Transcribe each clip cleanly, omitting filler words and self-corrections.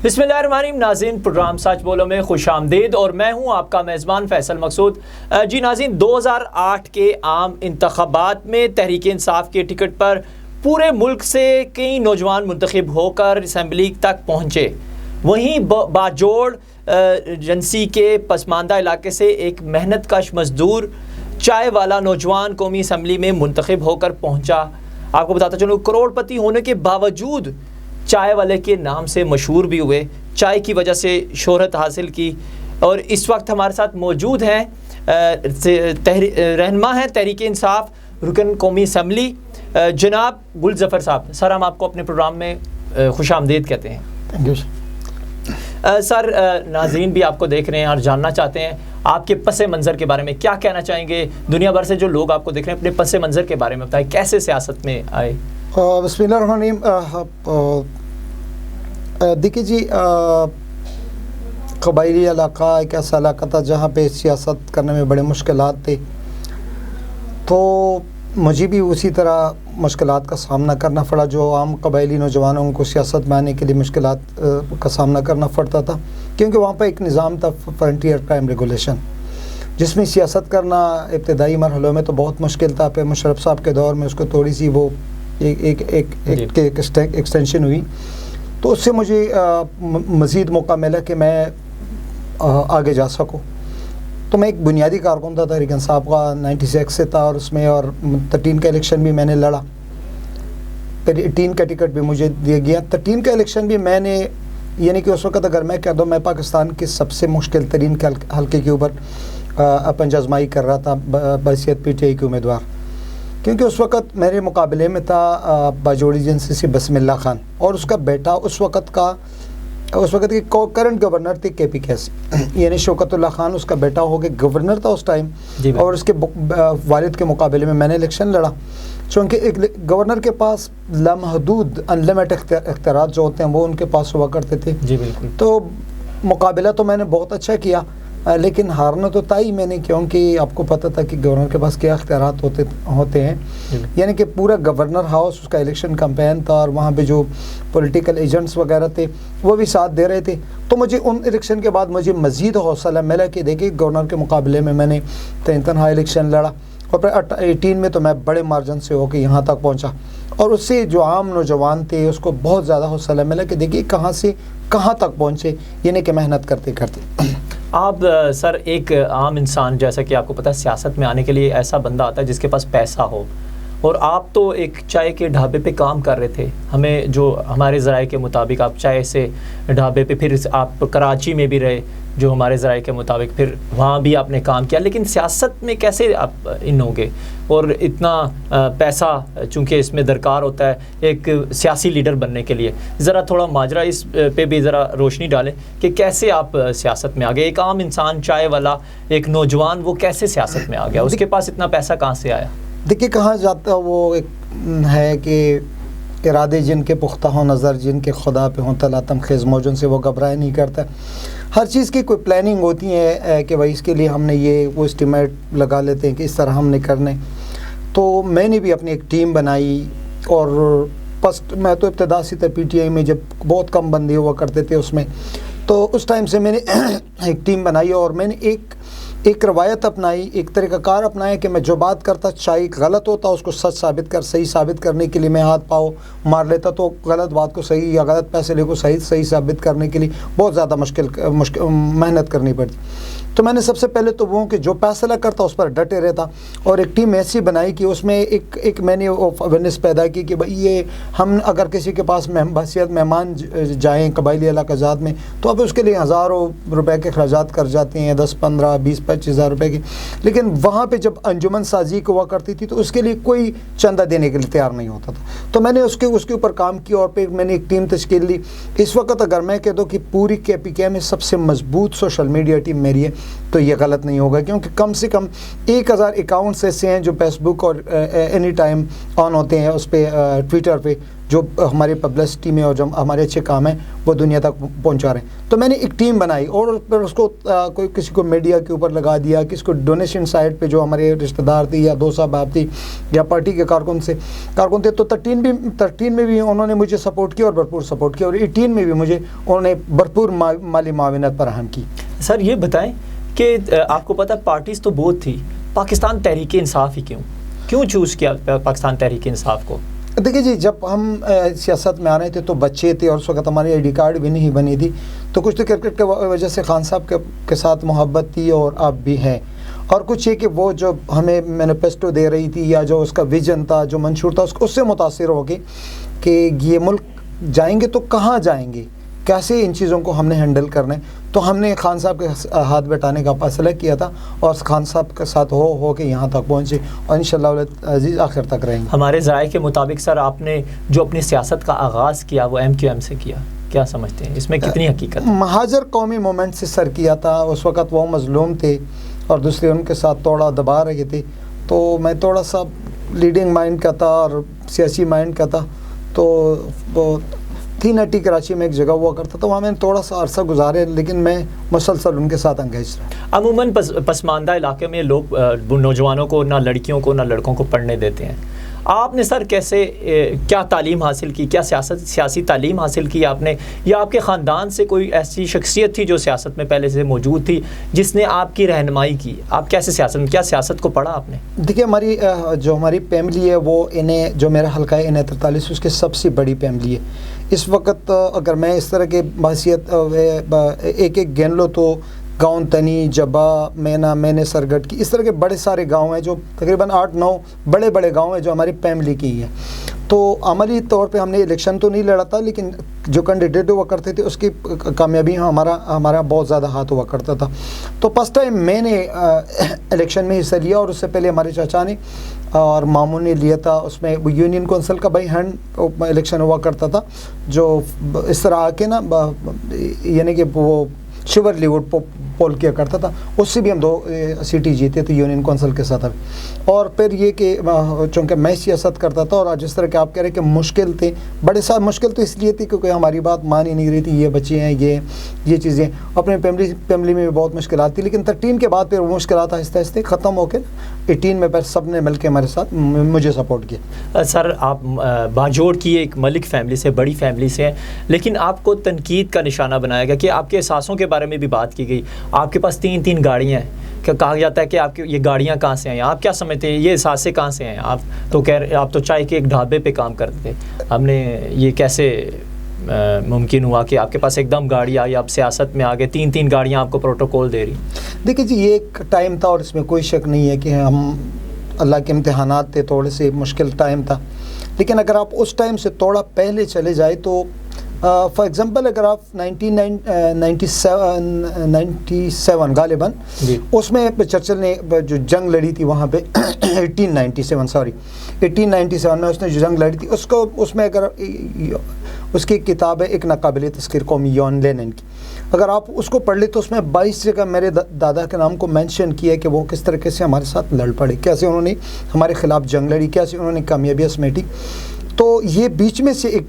بسمillahirrahmanirrahim ناظرین، پروگرام سچ بولو میں خوش آمدید اور میں ہوں آپ کا میزبان فیصل مقصود۔ جی ناظرین، 2008 کے عام انتخابات میں تحریک انصاف کے ٹکٹ پر پورے ملک سے کئی نوجوان منتخب ہو کر اسمبلی تک پہنچے۔ وہیں باجوڑ ایجنسی کے پسماندہ علاقے سے ایک محنت کش مزدور چائے والا نوجوان قومی اسمبلی میں منتخب ہو کر پہنچا۔ آپ کو بتاتا چلوں، کروڑ پتی ہونے کے باوجود چائے والے کے نام سے مشہور بھی ہوئے، چائے کی وجہ سے شہرت حاصل کی۔ اور اس وقت ہمارے ساتھ موجود ہیں رہنما ہیں تحریک انصاف رکن قومی اسمبلی جناب گل ظفر صاحب۔ سر، ہم آپ کو اپنے پروگرام میں خوش آمدید کہتے ہیں۔ تھینک یو سر، ناظرین بھی آپ کو دیکھ رہے ہیں اور جاننا چاہتے ہیں آپ کے پس منظر کے بارے میں، کیا کہنا چاہیں گے؟ دنیا بھر سے جو لوگ آپ کو دیکھ رہے ہیں، اپنے پس منظر کے بارے میں بتائیں، کیسے سیاست میں آئے؟ بسم اللہ الرحمن الرحیم۔ دیکھیے جی، قبائلی علاقہ ایک ایسا علاقہ تھا جہاں پہ سیاست کرنے میں بڑے مشکلات تھے، تو مجھے بھی اسی طرح مشکلات کا سامنا کرنا پڑا جو عام قبائلی نوجوانوں کو سیاست میں آنے کے لیے مشکلات کا سامنا کرنا پڑتا تھا، کیونکہ وہاں پہ ایک نظام تھا فرنٹیئر کرائم ریگولیشن، جس میں سیاست کرنا ابتدائی مرحلوں میں تو بہت مشکل تھا۔ پھر مشرف صاحب کے دور میں اس کو تھوڑی سی وہ ایک ایکسٹینشن ہوئی، تو اس سے مجھے مزید موقع ملا کہ میں آگے جا سکوں۔ تو میں ایک بنیادی کارکن تھا تحریک انصاف کا، 96 سے تھا، اور اس میں اور 13 کا الیکشن بھی میں نے لڑا، پھر 18 کا ٹکٹ بھی مجھے دیا گیا۔ 13 کا الیکشن بھی میں نے، یعنی کہ اس وقت اگر میں کہہ دوں، میں پاکستان کے سب سے مشکل ترین حلقے کے اوپر اپن آزمائی کر رہا تھا بحیثیت پی ٹی آئی کے امیدوار، کیونکہ اس وقت میرے مقابلے میں تھا باجوڑ ایجنسی سے بسم اللہ خان، اور اس کا بیٹا اس وقت کے کرنٹ گورنر تھے کے پی کے سے، یعنی شوکت اللہ خان اس کا بیٹا ہو کے گورنر تھا اس ٹائم، اور اس کے والد کے مقابلے میں نے الیکشن لڑا، چونکہ ایک گورنر کے پاس لامحدود انلمیٹڈ اختیارات جو ہوتے ہیں وہ ان کے پاس ہوا کرتے تھے۔ جی بالکل۔ تو مقابلہ تو میں نے بہت اچھا کیا، لیکن ہارنا تو تھا ہی میں نے، کیونکہ آپ کو پتہ تھا کہ گورنر کے پاس کیا اختیارات ہوتے ہیں، یعنی کہ پورا گورنر ہاؤس اس کا الیکشن کمپین تھا، اور وہاں پہ جو پولیٹیکل ایجنٹس وغیرہ تھے وہ بھی ساتھ دے رہے تھے۔ تو مجھے ان الیکشن کے بعد مجھے مزید حوصلہ ملا کہ دیکھیں گورنر کے مقابلے میں نے تنہا الیکشن لڑا، اور پھر 18 میں تو میں بڑے مارجن سے ہو کے یہاں تک پہنچا، اور اس سے جو عام نوجوان تھے اس کو بہت زیادہ حوصلہ ملا کہ دیکھیے کہاں سے کہاں تک پہنچے، یعنی کہ محنت کرتے کرتے۔ آپ سر ایک عام انسان، جیسا کہ آپ کو پتہ ہے سیاست میں آنے کے لیے ایسا بندہ آتا ہے جس کے پاس پیسہ ہو، اور آپ تو ایک چائے کے ڈھابے پہ کام کر رہے تھے، ہمیں جو ہمارے ذرائع کے مطابق آپ چائے سے ڈھابے پہ، پھر آپ کراچی میں بھی رہے جو ہمارے ذرائع کے مطابق، پھر وہاں بھی آپ نے کام کیا، لیکن سیاست میں کیسے آپ ان ہوں گے؟ اور اتنا پیسہ چونکہ اس میں درکار ہوتا ہے ایک سیاسی لیڈر بننے کے لیے، ذرا تھوڑا ماجرا اس پہ بھی ذرا روشنی ڈالیں کہ کیسے آپ سیاست میں آ گئے؟ ایک عام انسان، چائے والا ایک نوجوان، وہ کیسے سیاست میں آ گیا؟ اس کے پاس اتنا پیسہ کہاں سے آیا؟ دیکھیے کہاں جاتا وہ ایک ہے کہ ارادے جن کے پختہ ہوں، نظر جن کے خدا پہ ہوں، طلاتم خیز موجن سے وہ گھبرائے نہیں کرتا۔ ہر چیز کی کوئی پلاننگ ہوتی ہے کہ بھائی اس کے لیے ہم نے یہ وہ اسٹیمیٹ لگا لیتے ہیں کہ اس طرح ہم نے کرنے۔ تو میں نے بھی اپنی ایک ٹیم بنائی، اور میں تو ابتدا سے تھا پی ٹی آئی میں، جب بہت کم بندے ہوا کرتے تھے اس میں، تو اس ٹائم سے میں نے ایک ٹیم بنائی، اور میں نے ایک روایت اپنائی، ایک طریقہ کار اپنایا کہ میں جو بات کرتا چاہے غلط ہوتا اس کو سچ صحیح ثابت کرنے کے لیے میں ہاتھ پاؤں مار لیتا، تو غلط بات کو صحیح یا غلط فیصلے کو صحیح ثابت کرنے کے لیے بہت زیادہ محنت کرنی پڑتی۔ تو میں نے سب سے پہلے تو وہ کہ جو فیصلہ کرتا اس پر ڈٹے رہتا، اور ایک ٹیم ایسی بنائی کہ اس میں ایک میں نے اویئرنیس پیدا کی کہ بھائی یہ ہم اگر کسی کے پاس بحیثیت مہمان جائیں قبائلی علاقہ جات میں، تو اب اس کے لیے ہزاروں روپے کے اخراجات کر جاتے ہیں، 10 15 20 25 ہزار روپے کے، لیکن وہاں پہ جب انجمن سازی کو ہوا کرتی تھی تو اس کے لیے کوئی چندہ دینے کے لیے تیار نہیں ہوتا تھا۔ تو میں نے اس کے اوپر کام کیا، اور پھر میں نے ایک ٹیم تشکیل لی۔ اس وقت اگر میں کہہ دوں کہ پوری کے پی کے میں سب سے مضبوط سوشل میڈیا ٹیم میری ہے، تو یہ غلط نہیں ہوگا، کیونکہ کم سے کم 1000 اکاؤنٹس ایسے ہیں جو فیس بک اور اینی ٹائم آن ہوتے ہیں اس پہ، ٹویٹر پہ، جو ہماری پبلسٹی میں اور جو ہمارے اچھے کام ہیں وہ دنیا تک پہنچا رہے ہیں. تو میں نے ایک ٹیم بنائی اور پھر اس کو کوئی کسی کو میڈیا کے اوپر لگا دیا، کسی کو ڈونیشن سائٹ پہ جو ہمارے رشتہ دار تھے یا دوست احباب تھی یا پارٹی کے کارکن تھے. تو 13 میں بھی انہوں نے مجھے سپورٹ کیا اور بھرپور سپورٹ کیا، اور 18 میں بھی مجھے انہوں نے بھرپور مالی معاونت فراہم کی. سر یہ بتائیں کہ آپ کو پتہ پارٹیز تو بہت تھی، پاکستان تحریک انصاف ہی کیوں چوز کیا پاکستان تحریک انصاف کو؟ دیکھیے جی، جب ہم سیاست میں آ رہے تھے تو بچے تھے اور اس وقت ہماری آئی ڈی کارڈ بھی نہیں بنی تھی، تو کچھ تو کرکٹ کی وجہ سے خان صاحب کے ساتھ محبت تھی اور اب بھی ہے، اور کچھ یہ کہ وہ جو ہمیں مینیفیسٹو دے رہی تھی یا جو اس کا ویژن تھا، جو منشور تھا، اس سے متاثر ہو کے کہ یہ ملک جائیں گے تو کہاں جائیں گے، کیسے ان چیزوں کو ہم نے ہینڈل کرنا ہے. تو ہم نے خان صاحب کے ہاتھ بیٹھانے کا فیصلہ کیا تھا اور خان صاحب کے ساتھ ہو کے یہاں تک پہنچے اور انشاءاللہ عزیز آخر تک رہیں گے. ہمارے ذرائع کے مطابق سر آپ نے جو اپنی سیاست کا آغاز کیا وہ MQM سے کیا، کیا سمجھتے ہیں اس میں کتنی حقیقت؟ مہاجر قومی مومنٹ سے سر کیا تھا. اس وقت وہ مظلوم تھے اور دوسرے ان کے ساتھ توڑا دبا رہے تھے، تو میں تھوڑا سا لیڈنگ مائنڈ کا تھا اور سیاسی مائنڈ کا تھا. تو وہ تھی نٹی کراچی میں ایک جگہ ہوا کرتا تھا، وہاں میں نے تھوڑا سا عرصہ گزارے، لیکن میں مسلسل ان کے ساتھ انگیج رہا. عموماً پسماندہ علاقے میں لوگ نوجوانوں کو، نہ لڑکیوں کو نہ لڑکوں کو پڑھنے دیتے ہیں. آپ نے سر کیسے، کیا تعلیم حاصل کی، کیا سیاسی تعلیم حاصل کی آپ نے، یا آپ کے خاندان سے کوئی ایسی شخصیت تھی جو سیاست میں پہلے سے موجود تھی جس نے آپ کی رہنمائی کی؟ آپ کیسے کیا سیاست کو پڑھا آپ نے؟ دیکھیے ہماری فیملی ہے وہ جو میرا حلقہ ہے N43 اس کی سب سے بڑی فیملی ہے. اس وقت اگر میں اس طرح کے بحثیت ایک گن لو تو گاؤں تنی، جبا، مینے سرگٹ کی، اس طرح کے بڑے سارے گاؤں ہیں جو تقریباً 8-9 بڑے گاؤں ہیں جو ہماری فیملی کی ہیں. تو عملی طور پہ ہم نے الیکشن تو نہیں لڑا تھا، لیکن جو کینڈیڈیٹ ہوا کرتے تھے اس کی کامیابی ہمارا بہت زیادہ ہاتھ ہوا کرتا تھا. تو فرسٹ ٹائم میں نے الیکشن میں حصہ لیا، اور اس سے پہلے ہمارے چاچا نے اور ماموں نے لیا تھا. اس میں یونین کونسل کا بائی ہینڈ الیکشن ہوا کرتا تھا، جو اس طرح آ کے نا یعنی کہ وہ شیورلی ووٹ پول کیا کرتا تھا. اس سے بھی ہم 2 سیٹیں جیتے تھے یونین کونسل کے ساتھ. اور پھر یہ کہ چونکہ میں سیاست کرتا تھا، اور جس طرح کہ آپ کہہ رہے کہ مشکل تھے، بڑے سارے مشکل تو اس لیے تھی کیونکہ ہماری بات مان ہی نہیں رہی تھی، یہ بچے ہیں، یہ چیزیں. اپنے فیملی میں بھی بہت مشکلات تھی، لیکن 13 کے بعد پھر وہ مشکلات آہستہ ختم ہو کے 18 میں پھر سب نے مل کے ہمارے ساتھ مجھے سپورٹ کیا. سر آپ باجوڑ کی ایک ملک فیملی سے، بڑی فیملی سے ہیں، لیکن آپ کو تنقید کا نشانہ بنایا گیا کہ آپ کے احساسوں کے بارے میں بھی بات کی گئی. آپ کے پاس 3 گاڑیاں ہیں، کہ کہا جاتا ہے کہ آپ کی یہ گاڑیاں کہاں سے ہیں، آپ کیا سمجھتے ہیں یہ احساس کہاں سے ہیں؟ آپ تو چائے کے ایک ڈھابے پہ کام کرتے تھے، ہم نے یہ کیسے ممکن ہوا کہ آپ کے پاس ایک دم گاڑی آئی، آپ سیاست میں آگے 3 گاڑیاں آپ کو پروٹوکول دے رہی؟ دیکھیے جی، یہ ایک ٹائم تھا اور اس میں کوئی شک نہیں ہے کہ ہم اللہ کے امتحانات تھے، تھوڑے سے مشکل ٹائم تھا. لیکن اگر آپ اس ٹائم سے تھوڑا پہلے چلے جائے تو فار ایگزامپل اگر آپ 1997 غالباً اس میں چرچل نے جو جنگ لڑی تھی وہاں پہ 1897 میں اس نے جو جنگ لڑی تھی اس میں اگر اس کی کتاب ہے ایک ناقابل تذکیر قومی یون لینن کی، اگر آپ اس کو پڑھ لیں تو اس میں 22 جگہ میرے دادا کے نام کو مینشن کیا کہ وہ کس طریقے سے ہمارے ساتھ لڑ پڑے، کیسے انہوں نے ہمارے خلاف جنگ لڑی، کیسے انہوں نے کامیابیاں سمیٹی. تو یہ بیچ میں سے ایک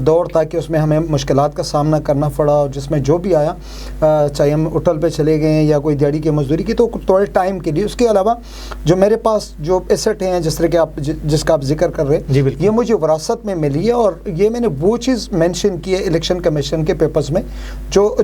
دور تھا کہ اس میں ہمیں مشکلات کا سامنا کرنا پڑا، اور جس میں جو بھی آیا، چاہے ہم ہوٹل پہ چلے گئے ہیں یا کوئی دیہڑی کی مزدوری کی، تو تھوڑے ٹائم کے لیے. اس کے علاوہ جو میرے پاس جو ایسٹ ہیں جس طرح کہ آپ جس کا آپ ذکر کر رہے ہیں، یہ مجھے وراثت میں ملی ہے، اور یہ میں نے وہ چیز مینشن کی ہے الیکشن کمیشن کے پیپرز میں جو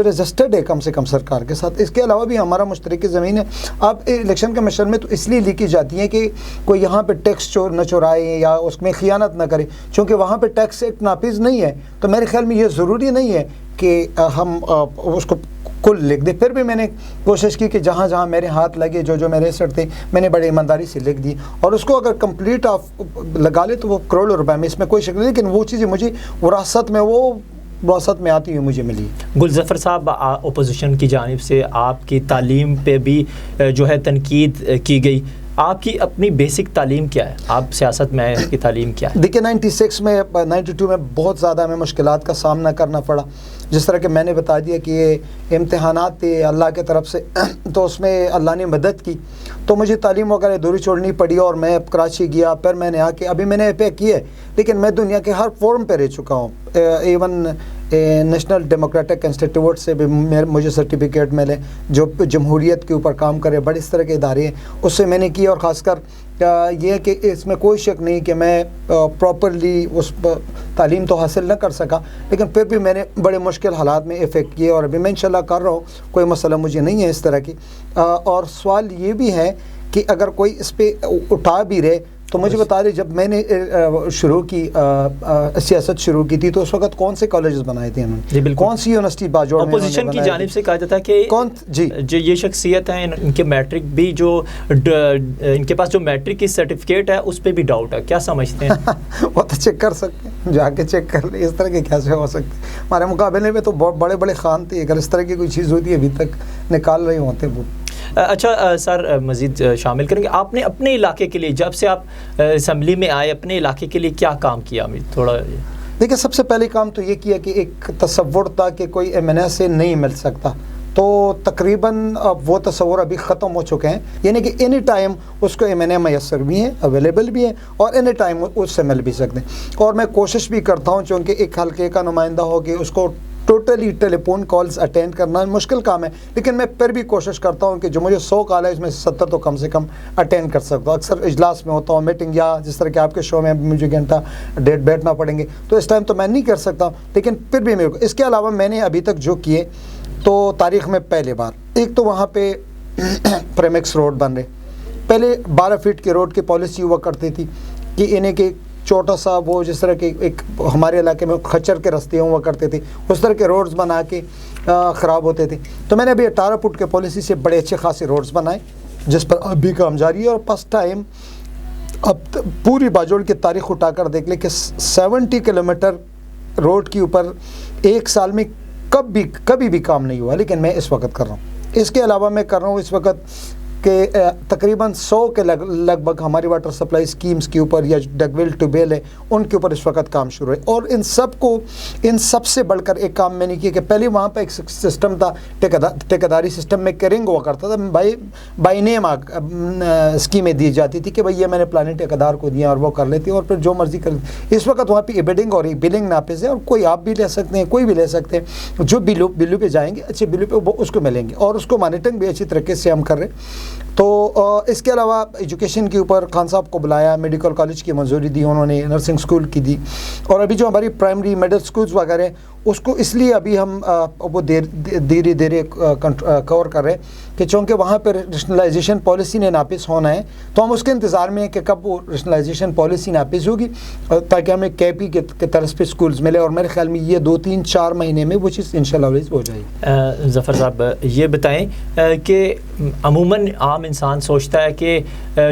رجسٹرڈ ہے کم سے کم سرکار کے ساتھ. اس کے علاوہ بھی ہمارا مشترک زمین ہے. آپ الیکشن کمیشن میں تو اس لیے لکھی جاتی ہیں کہ کوئی یہاں پہ ٹیکس نہ چورائے یا اس میں خیانت نہ کرے، چونکہ وہاں پہ ٹیکس ایکٹ نافذ نہیں ہے. تو میرے خیال میں یہ ضروری نہیں ہے کہ ہم اس کو کل لکھ دیں. پھر بھی میں نے کوشش کی کہ جہاں جہاں میرے ہاتھ لگے، جو میرے ایسٹ تھے، میں نے بڑے ایمانداری سے لکھ دی، اور اس کو اگر کمپلیٹ آپ لگا لے تو وہ کروڑوں روپے میں، اس میں کوئی شک نہیں. لیکن وہ چیزیں مجھے وراثت میں آتی ہوئی مجھے ملی. گلظفر صاحب، اپوزیشن کی جانب سے آپ کی تعلیم پہ بھی جو ہے تنقید کی گئی. آپ کی اپنی بیسک تعلیم کیا ہے؟ آپ سیاست میں کی تعلیم کیا ہے؟ دیکھیں 96 میں 92 میں بہت زیادہ ہمیں مشکلات کا سامنا کرنا پڑا. جس طرح کہ میں نے بتا دیا کہ یہ امتحانات تھے اللہ کی طرف سے، تو اس میں اللہ نے مدد کی، تو مجھے تعلیم وغیرہ دوری چھوڑنی پڑی اور میں کراچی گیا. پھر میں نے آ کے ابھی میں نے اپلائی کی ہے، لیکن میں دنیا کے ہر فورم پہ رہ چکا ہوں. ایون نیشنل ڈیموکریٹک انسٹیٹیوٹ سے بھی مجھے سرٹیفکیٹ ملے جو جمہوریت کے اوپر کام کرے، بڑے اس طرح کے ادارے ہیں، اس سے میں نے کی. اور خاص کر یہ ہے کہ اس میں کوئی شک نہیں کہ میں پراپرلی اس تعلیم تو حاصل نہ کر سکا، لیکن پھر بھی میں نے بڑے مشکل حالات میں افیکٹ کیے، اور ابھی میں انشاءاللہ کر رہا ہوں. کوئی مسئلہ مجھے نہیں ہے اس طرح کی. اور سوال یہ بھی ہے کہ اگر کوئی اس پہ اٹھا بھی رہے تو مجھے بتا رہے، جب میں نے شروع کی سیاست شروع کی تھی تو اس وقت کون سے کالجز بنائے تھے انہوں نے؟ جی بالکل. کون سی یونیورسٹی باجوڑ میں اپوزیشن کی جانب سے کہا جاتا ہے کہ جو یہ شخصیت ہیں ان کے میٹرک بھی جو ان کے پاس جو میٹرک کی سرٹیفکیٹ ہے اس پہ بھی ڈاؤٹ ہے، کیا سمجھتے ہیں؟ وہ تو چیک کر سکتے ہیں، جا کے چیک کر لیں. اس طرح کے کیسے ہو سکتے؟ ہمارے مقابلے میں تو بہت بڑے بڑے خان تھے، اگر اس طرح کی کوئی چیز ہوتی ہے ابھی تک نکال رہے ہوتے وہ. اچھا سر، مزید شامل کریں گے آپ نے اپنے علاقے کے لیے، جب سے آپ اسمبلی میں آئے، اپنے علاقے کے لیے کیا کام کیا؟ تھوڑا دیکھیں، سب سے پہلے کام تو یہ کیا کہ ایک تصور تھا کہ کوئی ایم این اے سے نہیں مل سکتا، تو تقریباً اب وہ تصور ابھی ختم ہو چکے ہیں. یعنی کہ اینی ٹائم اس کو ایم این اے میسر بھی ہیں، اویلیبل بھی ہیں، اور اینی ٹائم اس سے مل بھی سکتے ہیں. اور میں کوشش بھی کرتا ہوں چونکہ ایک حلقے کا نمائندہ ہو کہ اس کو ٹوٹلی ٹیلی فون کالز اٹینڈ کرنا مشکل کام ہے، لیکن میں پھر بھی کوشش کرتا ہوں کہ جو مجھے 100 کال ہے اس میں 70 تو کم سے کم اٹینڈ کر سکتا ہوں. اکثر اجلاس میں ہوتا ہوں، میٹنگ، یا جس طرح کہ آپ کے شو میں مجھے گھنٹہ ڈیڑھ بیٹھنا پڑیں گے، تو اس ٹائم تو میں نہیں کر سکتا ہوں، لیکن پھر بھی میرے کو. اس کے علاوہ میں نے ابھی تک جو کیے تو تاریخ میں پہلے بار، ایک تو وہاں پہ پریمکس روڈ بن رہے. پہلے 12 فٹ کے روڈ کی پالیسی ہوا کرتی تھی کہ انہیں کہ چھوٹا سا وہ جس طرح کے ایک ہمارے علاقے میں کھچر کے رستے ہوا کرتے تھے، اس طرح کے روڈز بنا کے خراب ہوتے تھے. تو میں نے ابھی 18 فٹ کے پالیسی سے بڑے اچھے خاصے روڈز بنائے جس پر اب بھی کام جاری ہے. اور فسٹ ٹائم اب پوری باجوڑ کی تاریخ اٹھا کر دیکھ لیں کہ 70 کلومیٹر روڈ کے اوپر ایک سال میں کبھی بھی کام نہیں ہوا، لیکن میں اس وقت کر رہا ہوں. اس کے علاوہ میں کر رہا ہوں اس وقت کہ تقریباً 100 کے لگ بھگ ہماری واٹر سپلائی اسکیمز کے اوپر یا ڈگویل ٹوبیل ہے ان کے اوپر اس وقت کام شروع ہے. اور ان سب سے بڑھ کر ایک کام میں نے کیا کہ پہلے وہاں پہ ایک سسٹم تھا، ٹھیکیداری سسٹم میں کیرنگ ہوا کرتا تھا، بائی نیم اسکیمیں دی جاتی تھی کہ بھائی یہ میں نے پلانے ٹھیکیدار کو دیا اور وہ کر لیتی اور پھر جو مرضی کر لیتی. اس وقت وہاں پہ بڈنگ اور بلنگ ناپس ہے، اور کوئی آپ بھی لے سکتے ہیں، کوئی بھی لے سکتے ہیں. جو بلو پہ جائیں گے اچھے بلو پہ وہ اس کو ملیں گے، اور اس کو مانیٹرنگ بھی اچھی طریقے سے ہم کر رہے ہیں. تو اس کے علاوہ ایجوکیشن کے اوپر خان صاحب کو بلایا، میڈیکل کالج کی منظوری دی انہوں نے، نرسنگ اسکول کی دی. اور ابھی جو ہماری پرائمری مڈل اسکولز وغیرہ اس کو اس لیے ابھی ہم وہ دھیرے دھیرے کور کر رہے ہیں کہ چونکہ وہاں پہ ریشنلائزیشن پالیسی نے نافذ ہونا ہے، تو ہم اس کے انتظار میں ہیں کہ کب وہ ریشنلائزیشن پالیسی نافذ ہوگی تاکہ ہمیں کے پی کے طرف پہ اسکولز ملے. اور میرے خیال میں یہ 2-3-4 مہینے میں وہ چیز انشاءاللہ ہو جائے گی. ظفر صاحب یہ بتائیں کہ عموماً عام انسان سوچتا ہے کہ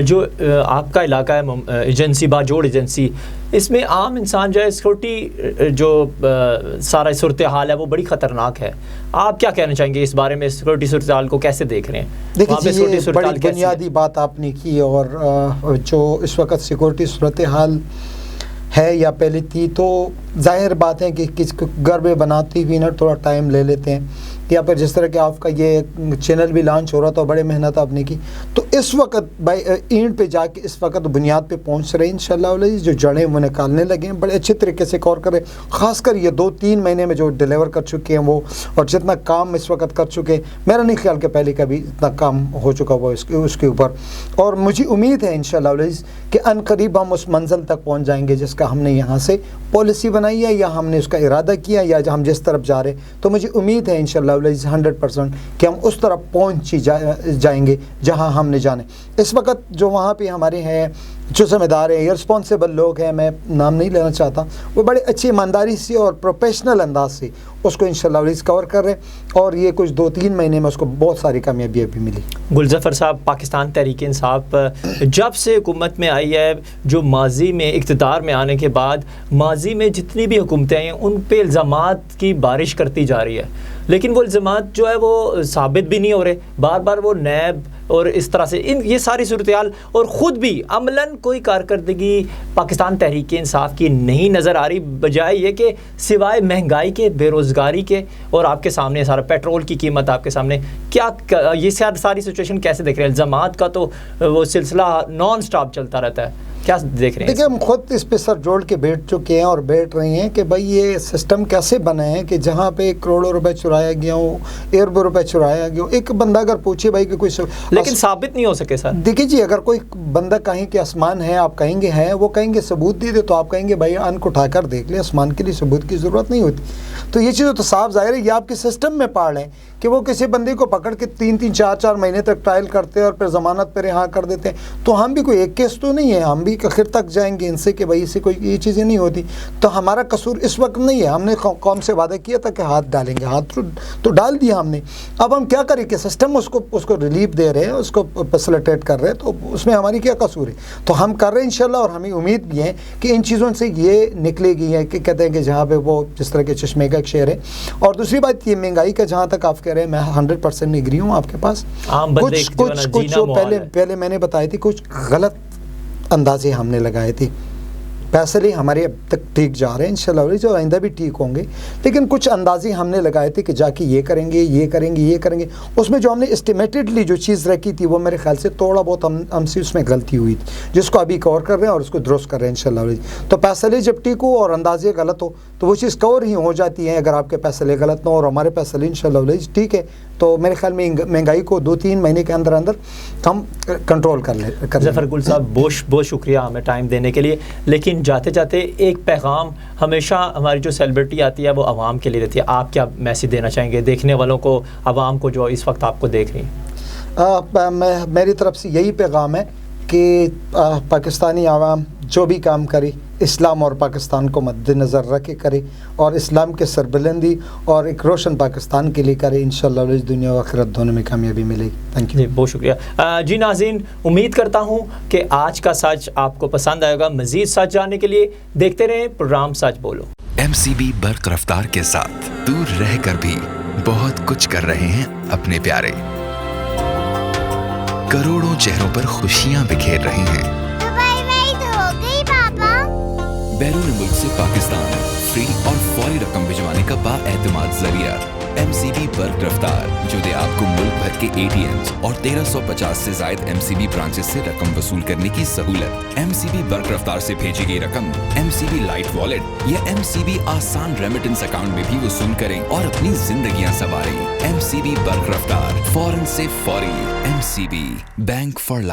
جو آپ کا علاقہ ہے ایجنسی باجوڑ ایجنسی، اس میں عام انسان جو ہے سیکورٹی جو سارا صورتحال ہے وہ بڑی خطرناک ہے. آپ کیا کہنا چاہیں گے اس بارے میں؟ سیکورٹی صورتحال کو کیسے دیکھ رہے ہیں؟ دیکھیے یہ بڑی بنیادی بات آپ نے کی، اور جو اس وقت سیکورٹی صورتحال ہے یا پہلے تھی، تو ظاہر بات ہے کہ کس کو گھر میں بناتی ہوئی نا تھوڑا ٹائم لے لیتے ہیں. یا پھر جس طرح کہ آپ کا یہ چینل بھی لانچ ہو رہا تھا، بڑے محنت آپ نے کی، تو اس وقت اینڈ پہ جا کے اس وقت بنیاد پہ پہنچ رہے ہیں انشاءاللہ. جو جڑیں وہ نکالنے لگے ہیں، بڑے اچھے طریقے سے کور کریں. خاص کر یہ 2-3 مہینے میں جو ڈیلیور کر چکے ہیں وہ، اور جتنا کام اس وقت کر چکے ہیں، میرا نہیں خیال کہ پہلے کبھی اتنا کام ہو چکا ہوا اس کے اوپر. اور مجھے امید ہے انشاءاللہ کہ ان قریب ہم اس منزل تک پہنچ جائیں گے جس کا ہم نے یہاں سے پالیسی بنائی ہے، یا ہم نے اس کا ارادہ کیا، یا ہم جس طرف جا رہے. تو مجھے امید ہے انشاءاللہ 100% کہ ہم اس طرف پہنچ جائیں گے جہاں ہم نے جانے. اس وقت جو وہاں پہ ہمارے ہیں جو ذمہ دار ہیں یا رسپانسیبل لوگ ہیں، میں نام نہیں لینا چاہتا، وہ بڑے اچھی ایمانداری سے اور پروفیشنل انداز سے اس کو انشاءاللہ کور کر رہے ہیں. اور یہ کچھ 2-3 مہینے میں اس کو بہت ساری کامیابی ابھی ملی. گلظفر صاحب، پاکستان تحریک انصاف جب سے حکومت میں آئی ہے، جو ماضی میں اقتدار میں آنے کے بعد ماضی میں جتنی بھی حکومتیں ہیں ان پہ الزامات کی بارش کرتی جا رہی ہے، لیکن وہ الزامات جو ہے وہ ثابت بھی نہیں ہو رہے. بار بار وہ نیب اور اس طرح سے یہ ساری صورتحال اور خود بھی عملاً کوئی کارکردگی پاکستان تحریک انصاف کی نہیں نظر آ رہی، بجائے یہ کہ سوائے مہنگائی کے، بے روزگاری کے، اور آپ کے سامنے سارا پیٹرول کی قیمت آپ کے سامنے، کیا یہ ساری سچویشن کیسے دیکھ رہے ہیں؟ الزامات کا تو وہ سلسلہ نان سٹاپ چلتا رہتا ہے، کیا دیکھ رہے ہیں؟ دیکھیں، ہم خود اس پہ سر جوڑ کے بیٹھ چکے ہیں اور بیٹھ رہے ہیں کہ بھائی یہ سسٹم کیسے بنا ہے کہ جہاں پہ کروڑوں روپے چرایا گیا ہو، اربوں روپے چرایا گیا ہو. ایک بندہ اگر پوچھے بھائی کہ کوئی لیکن ثابت نہیں ہو سکے سر. دیکھیے جی، اگر کوئی بندہ کہیں کہ آسمان ہے، آپ کہیں گے ہے، وہ کہیں گے ثبوت دے دے، تو آپ کہیں گے بھائی ان کو اٹھا کر دیکھ لیں، آسمان کے لیے ثبوت کی ضرورت نہیں ہوتی. تو یہ چیز تو صاف ظاہر ہے، یہ آپ کے سسٹم میں پاڑ ہے کہ وہ کسی بندے کو پکڑ کے 3-3 4-4 مہینے تک ٹرائل کرتے ہیں اور پھر ضمانت پہ رہا کر دیتے ہیں. تو ہم بھی کوئی ایک کیس تو نہیں ہے، ہم بھی آخر تک جائیں گے ان سے کہ بھائی اس سے کوئی یہ چیزیں نہیں ہوتی. تو ہمارا قصور اس وقت نہیں ہے. ہم نے قوم سے وعدہ کیا تھا کہ ہاتھ ڈالیں گے، ہاتھ تو ڈال دیا ہم نے. اب ہم کیا کریں کہ سسٹم اس کو ریلیف دے رہے ہیں، اس کو فیسیلیٹیٹ کر رہے ہیں، تو اس میں ہماری کیا قصور ہے؟ تو ہم کر رہے ہیں انشاءاللہ، اور ہمیں امید بھی ہے کہ ان چیزوں سے یہ نکلے گی ہے کہ کہتے ہیں کہ جہاں پہ وہ جس طرح کے چشمے کا ایک شعر ہے. اور دوسری بات یہ مہنگائی کا جہاں تک آپ کہہ رہے ہیں، میں 100% ایگری ہوں آپ کے پاس. کچھ جو پہلے میں نے بتائی تھی، کچھ غلط اندازے ہم نے لگائے تھے. فیصلے ہمارے اب تک ٹھیک جا رہے ہیں انشاءاللہ، جو آئندہ بھی ٹھیک ہوں گے، لیکن کچھ اندازے ہم نے لگائے تھے کہ جا کے یہ کریں گے، یہ کریں گے، یہ کریں گے. اس میں جو ہم نے اسٹیمیٹڈلی جو چیز رکھی تھی، وہ میرے خیال سے تھوڑا بہت ہم سے اس میں غلطی ہوئی تھی، جس کو ابھی کور کر رہے ہیں اور اس کو درست کر رہے ہیں انشاءاللہ. تو فیصلے جب ٹھیک ہو اور اندازے غلط ہو تو وہ چیز کور ہی ہو جاتی ہے. اگر آپ کے فیصلے غلط نہ ہو اور ہمارے فیصلے انشاءاللہ ٹھیک ہے، تو میرے خیال میں مہنگائی کو 2-3 مہینے کے اندر ہم کنٹرول کر لیں. ظفر گل صاحب، بہت شکریہ ہمیں ٹائم دینے کے لیے. لیکن جاتے جاتے ایک پیغام ہمیشہ ہماری جو سیلیبریٹی آتی ہے وہ عوام کے لیے رہتی ہے. آپ کیا میسیج دینا چاہیں گے دیکھنے والوں کو، عوام کو جو اس وقت آپ کو دیکھ رہی ہیں؟ میری طرف سے یہی پیغام ہے کہ پاکستانی عوام جو بھی کام کرے، اسلام اور پاکستان کو مد نظر رکھ کے کرے، اور اسلام کے سربلندی اور ایک روشن پاکستان کے لیے کرے. انشاءاللہ دنیا و آخرت دونوں میں کامیابی ملے گی. Thank you. جی بہت شکریہ. جی ناظرین، امید کرتا ہوں کہ آج کا سچ آپ کو پسند آئے گا. مزید سچ جاننے کے لیے دیکھتے رہیں پروگرام سچ بولو. MCB برق رفتار کے ساتھ دور رہ کر بھی بہت کچھ کر رہے ہیں اپنے پیارے. کروڑوں چہروں پر خوشیاں بکھیر رہے ہیں. بیرون ملک سے پاکستان فری اور فوری رقم بھجوانے کا بااعتماد ذریعہ MCB برق رفتار، جو دے آپ کو ملک بھر کے ATMs اور 1350 سے زائد MCB برانچز سے رقم وصول کرنے کی سہولت. MCB برق رفتار سے بھیجی گئی رقم MCB لائٹ والیٹ یا MCB آسان ریمیٹنس اکاؤنٹ میں بھی وصول کریں اور اپنی زندگیاں سنواریں. MCB برق رفتار، فوراً سے فوری. MCB bank for life.